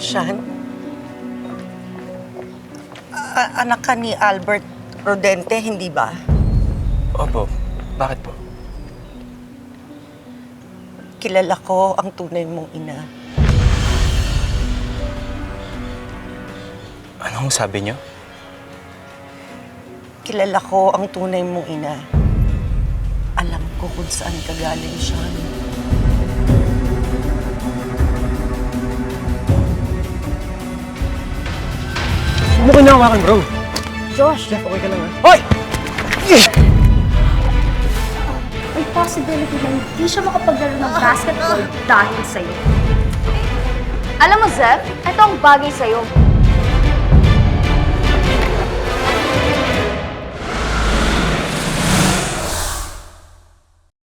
Sean? Anak ka ni Albert Rodente, hindi ba? Opo. Bakit po? Kilala ko ang tunay mong ina. Anong sabi niyo? Kilala ko ang tunay mong ina. Alam ko kung saan ka galing, Sean. Huwag mo kinahawakan, bro. Josh, Jeff, okay ka lang, ha? Hoy! may possibility na hindi siya makapaglaro ng basketball dahil sa'yo. Alam mo, Zeph, ito ang bagay sa'yo.